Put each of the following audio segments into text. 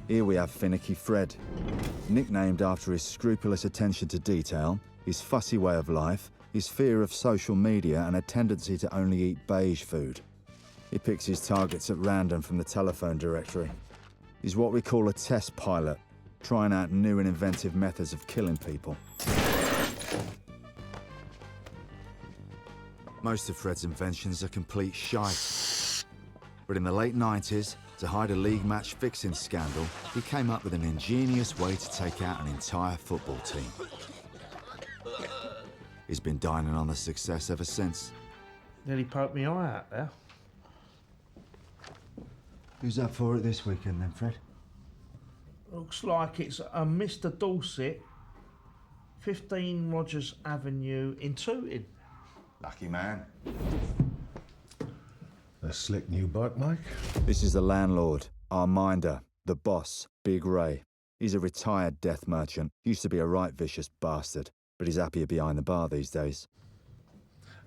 Here we have Finicky Fred. Nicknamed after his scrupulous attention to detail, his fussy way of life, his fear of social media and a tendency to only eat beige food. He picks his targets at random from the telephone directory. He's what we call a test pilot, trying out new and inventive methods of killing people. Most of Fred's inventions are complete shite. But in the late 90s, to hide a league match fixing scandal, he came up with an ingenious way to take out an entire football team. He's been dining on the success ever since. Nearly poked me eye out there. Who's up for it this weekend then, Fred? Looks like it's a Mr. Dorset, 15 Rogers Avenue in Tooting. Lucky man. A slick new bike, Mike? This is the landlord, our minder, the boss, Big Ray. He's a retired death merchant. Used to be a right vicious bastard, but he's happier behind the bar these days.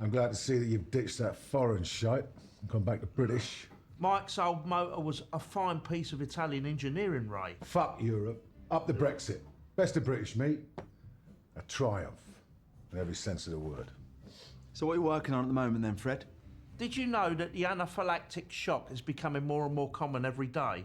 I'm glad to see that you've ditched that foreign shite and come back to British. Mike's old motor was a fine piece of Italian engineering, Ray. Fuck Europe. Up the Brexit. Best of British, mate. A triumph, in every sense of the word. So what are you working on at the moment then, Fred? Did you know that the anaphylactic shock is becoming more and more common every day?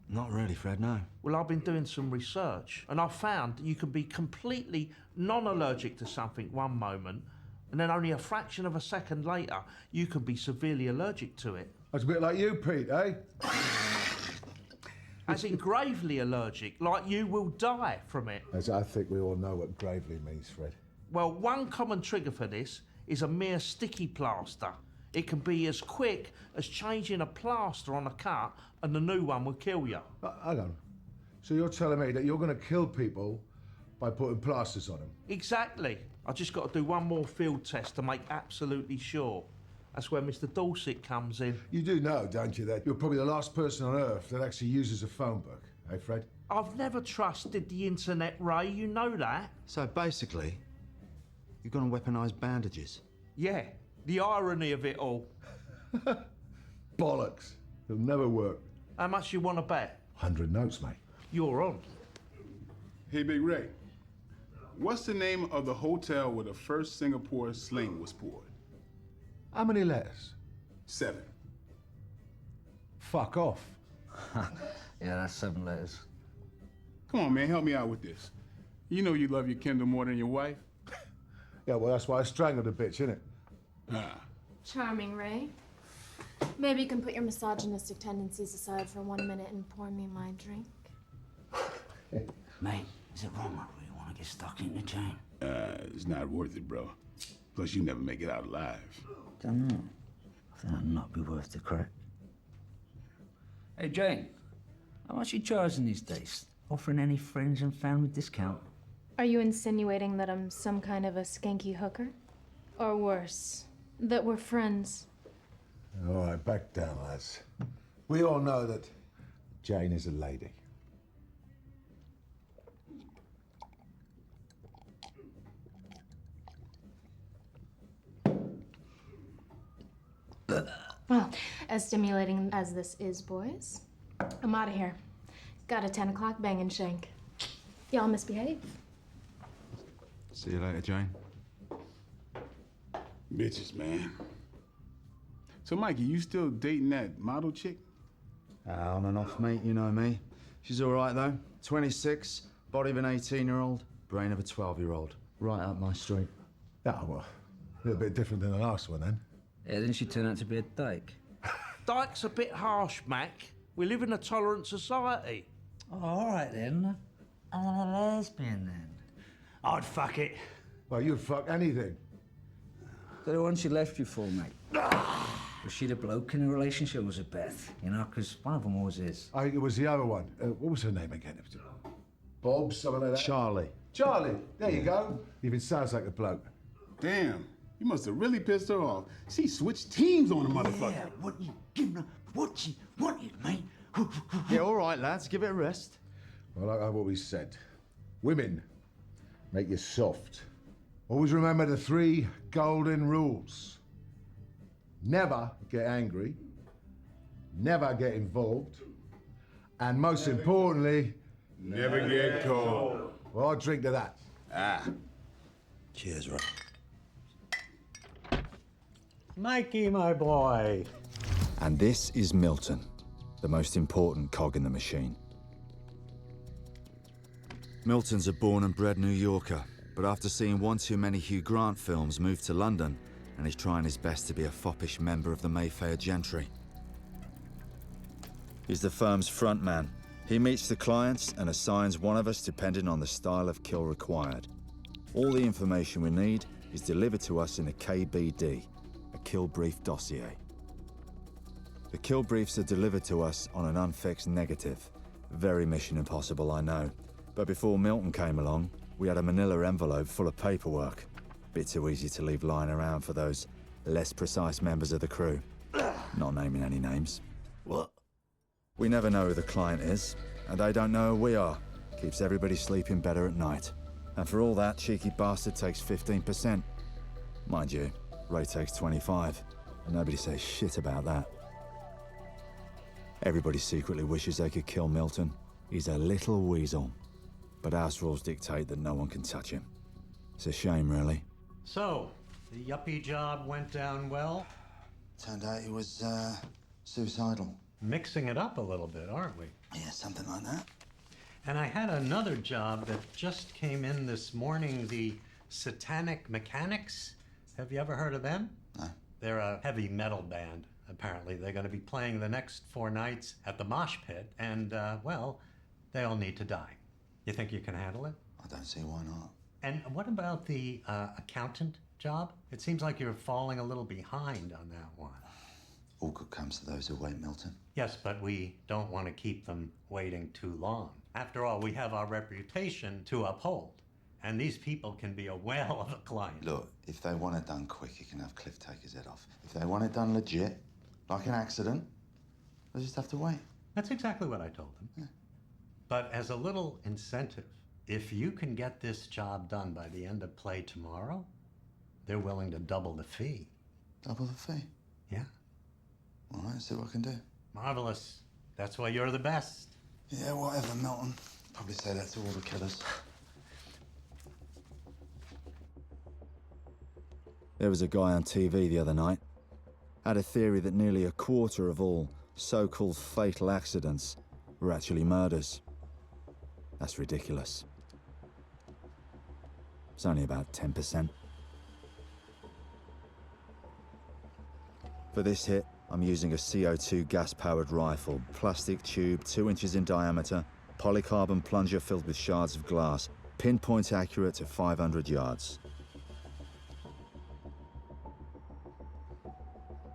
Not really, Fred, no. Well, I've been doing some research, and I've found that you can be completely non-allergic to something one moment, and then only a fraction of a second later, you can be severely allergic to it. That's a bit like you, Pete, eh? As in gravely allergic, like you will die from it. As I think we all know what gravely means, Fred. Well, one common trigger for this is a mere sticky plaster. It can be as quick as changing a plaster on a cut, and the new one will kill you. Hang on. So you're telling me that you're going to kill people by putting plasters on them? Exactly. I just got to do one more field test to make absolutely sure. That's where Mr. Dorset comes in. You do know, don't you, that you're probably the last person on Earth that actually uses a phone book, eh, Fred? I've never trusted the internet, Ray, you know that. So basically, you're gonna weaponise bandages? Yeah, the irony of it all. Bollocks. It'll never work. How much you want to bet? 100 notes, mate. You're on. Hey, Big Ray. What's the name of the hotel where the first Singapore sling was poured? How many letters? 7. Fuck off. Yeah, that's 7 letters. Come on, man, help me out with this. You know you love your Kindle more than your wife. Yeah, well, that's why I strangled the bitch, innit? Charming, Ray. Maybe you can put your misogynistic tendencies aside for 1 minute and pour me my drink. Mate, is it wrong? I really want to get stuck in the chain. It's not worth it, bro. Plus, you never make it out alive. Don't know. I think that'd not be worth the crack. Hey, Jane. How much you charging these days? Offering any friends and family discount? Are you insinuating that I'm some kind of a skanky hooker? Or worse, that we're friends? All right, back down, lads. We all know that Jane is a lady. Well, as stimulating as this is, boys, I'm out of here. Got a 10 o'clock banging shank. Y'all misbehave. See you later, Jane. Bitches, man. So, Mikey, you still dating that model chick? On and off, mate, you know me. She's all right, though. 26, body of an 18-year-old, brain of a 12-year-old. Right up my street. Yeah, well, a little bit different than the last one, then. Yeah, didn't she turn out to be a dyke? Dyke's a bit harsh, Mac. We live in a tolerant society. Oh, all right, then. I'm a lesbian, then. I'd fuck it. Well, you'd fuck anything. So the one she left you for, mate? Was she the bloke in the relationship, or was it Beth? You know, because one of them always is. I think it was the other one. What was her name again? Bob, something like that? Charlie. Charlie. There you go. Even sounds like a bloke. Damn, you must have really pissed her off. She switched teams on the motherfucker. Yeah, what you giving her? What she wanted, mate? Yeah, all right, lads, give it a rest. Well, like I've always said, women make you soft. Always remember the 3 golden rules. Never get angry, never get involved, And most importantly, Never get cold. well, I'll drink to that. Cheers, Rob. Mikey, my boy. And this is Milton, the most important cog in the machine. Milton's a born and bred New Yorker, but after seeing one too many Hugh Grant films, moved to London, and is trying his best to be a foppish member of the Mayfair gentry. He's the firm's front man. He meets the clients and assigns one of us depending on the style of kill required. All the information we need is delivered to us in a KBD, a kill brief dossier. The kill briefs are delivered to us on an unfixed negative. Very Mission Impossible, I know. But before Milton came along, we had a manila envelope full of paperwork. Bit too easy to leave lying around for those less precise members of the crew. Not naming any names. What? We never know who the client is, and they don't know who we are. Keeps everybody sleeping better at night. And for all that, cheeky bastard takes 15%. Mind you, Ray takes 25, and nobody says shit about that. Everybody secretly wishes they could kill Milton. He's a little weasel. But house rules dictate that no one can touch him. It's a shame, really. So, the yuppie job went down well? Turned out he was, suicidal. Mixing it up a little bit, aren't we? Yeah, something like that. And I had another job that just came in this morning, the Satanic Mechanics. Have you ever heard of them? No. They're a heavy metal band, apparently. They're going to be playing the next 4 nights at the Mosh Pit, and, well, they all need to die. You think you can handle it? I don't see why not. And what about the accountant job? It seems like you're falling a little behind on that one. All good comes to those who wait, Milton. Yes, but we don't want to keep them waiting too long. After all, we have our reputation to uphold, and these people can be a whale of a client. Look, if they want it done quick, you can have Cliff take his head off. If they want it done legit, like an accident, they just have to wait. That's exactly what I told them. Yeah. But as a little incentive, if you can get this job done by the end of play tomorrow, they're willing to double the fee. Double the fee? Yeah. All right, see what I can do. Marvelous. That's why you're the best. Yeah, whatever, Milton. Probably say that to all the killers. There was a guy on TV the other night. Had a theory that nearly a quarter of all so-called fatal accidents were actually murders. That's ridiculous. It's only about 10%. For this hit, I'm using a CO2 gas-powered rifle, plastic tube 2 inches in diameter, polycarbon plunger filled with shards of glass, pinpoint accurate to 500 yards.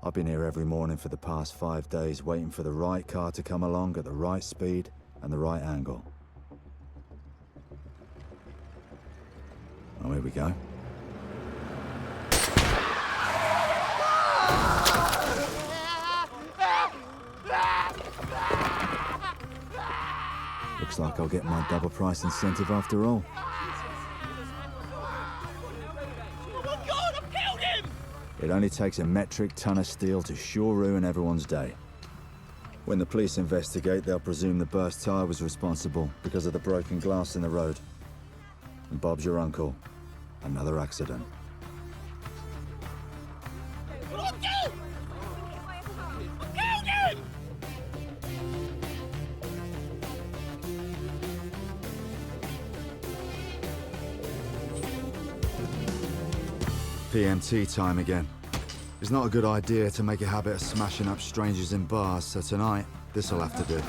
I've been here every morning for the past 5 days, waiting for the right car to come along at the right speed and the right angle. Oh, here we go. Looks like I'll get my double price incentive after all. Oh my God, I've killed him! It only takes a metric ton of steel to sure ruin everyone's day. When the police investigate, they'll presume the burst tire was responsible because of the broken glass in the road. And Bob's your uncle. Another accident. I killed him! PMT time again. It's not a good idea to make a habit of smashing up strangers in bars, so tonight, this'll have to do.